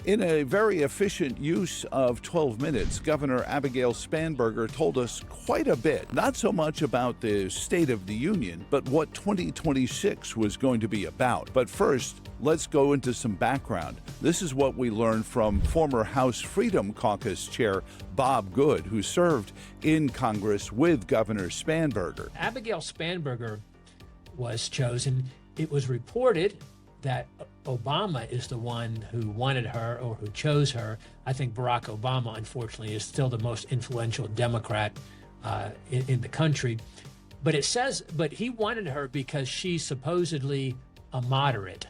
In a very efficient use of 12 minutes, Governor Abigail Spanberger told us quite a bit, not so much about the State of the Union, but what 2026 was going to be about. But first, let's go into some background. This is what we learned from former House Freedom Caucus Chair Bob Good, who served in Congress with Governor Spanberger. Abigail Spanberger was chosen. It was reported that Obama is the one who wanted her or who chose her. I think Barack Obama, unfortunately, is still the most influential Democrat in the country. But he wanted her because she's supposedly a moderate.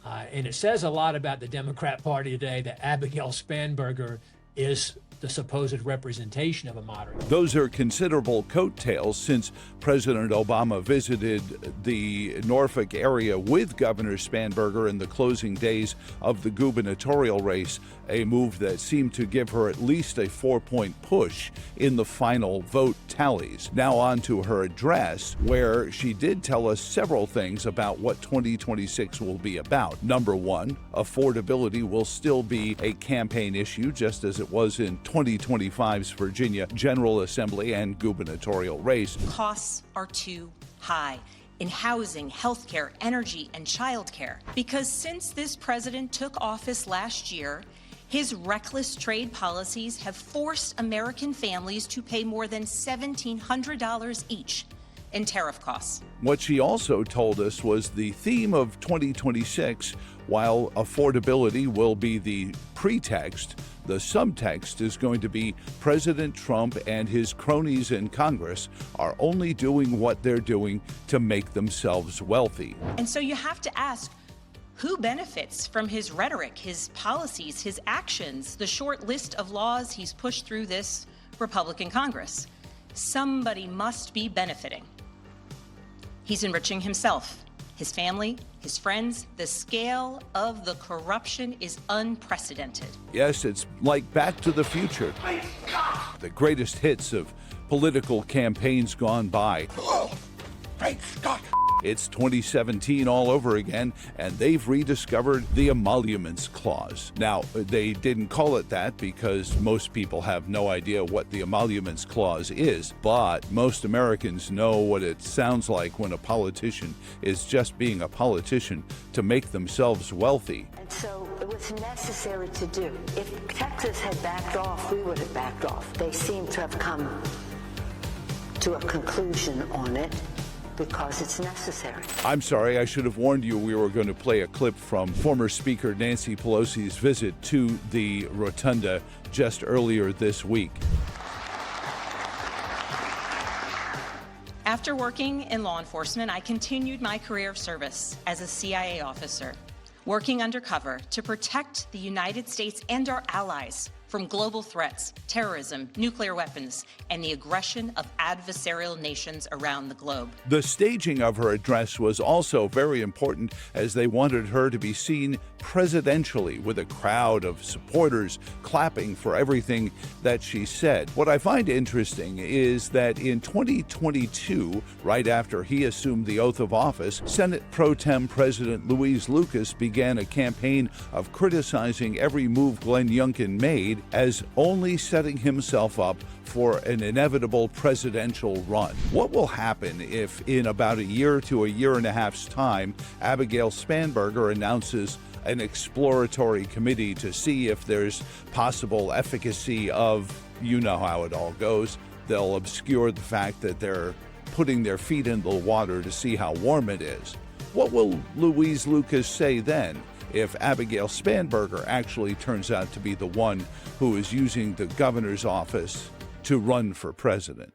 And it says a lot about the Democrat Party today that Abigail Spanberger is the supposed representation of a moderate. Those are considerable coattails since President Obama visited the Norfolk area with Governor Spanberger in the closing days of the gubernatorial race, a move that seemed to give her at least a 4-point push in the final vote tallies. Now on to her address, where she did tell us several things about what 2026 will be about. Number one, affordability will still be a campaign issue, just as it was in 2025's Virginia General Assembly and gubernatorial race. Costs are too high in housing, healthcare, energy, and childcare. Because since this president took office last year, his reckless trade policies have forced American families to pay more than $1,700 each in tariff costs. What she also told us was the theme of 2026, while affordability will be the pretext, the subtext is going to be President Trump and his cronies in Congress are only doing what they're doing to make themselves wealthy. And so you have to ask, who benefits from his rhetoric, his policies, his actions, the short list of laws he's pushed through this Republican Congress? Somebody must be benefiting. He's enriching himself, his family, his friends. The scale of the corruption is unprecedented. Yes, it's like Back to the Future. The greatest hits of political campaigns gone by. Oh, great Scott! It's 2017 all over again, and they've rediscovered the emoluments clause. Now, they didn't call it that because most people have no idea what the emoluments clause is, but most Americans know what it sounds like when a politician is just being a politician to make themselves wealthy. And so it was necessary to do. If Texas had backed off, we would have backed off. They seem to have come to a conclusion on it, because it's necessary. I'm sorry, I should have warned you we were going to play a clip from former Speaker Nancy Pelosi's visit to the Rotunda just earlier this week. After working in law enforcement, I continued my career of service as a CIA officer, working undercover to protect the United States and our allies from global threats, terrorism, nuclear weapons, and the aggression of adversarial nations around the globe. The staging of her address was also very important, as they wanted her to be seen presidentially with a crowd of supporters clapping for everything that she said. What I find interesting is that in 2022, right after he assumed the oath of office, Senate Pro Tem President Louise Lucas began a campaign of criticizing every move Glenn Youngkin made as only setting himself up for an inevitable presidential run. What will happen if in about a year to a year and a half's time, Abigail Spanberger announces an exploratory committee to see if there's possible efficacy of, you know how it all goes. They'll obscure the fact that they're putting their feet in the water to see how warm it is. What will Louise Lucas say then if Abigail Spanberger actually turns out to be the one who is using the governor's office to run for president?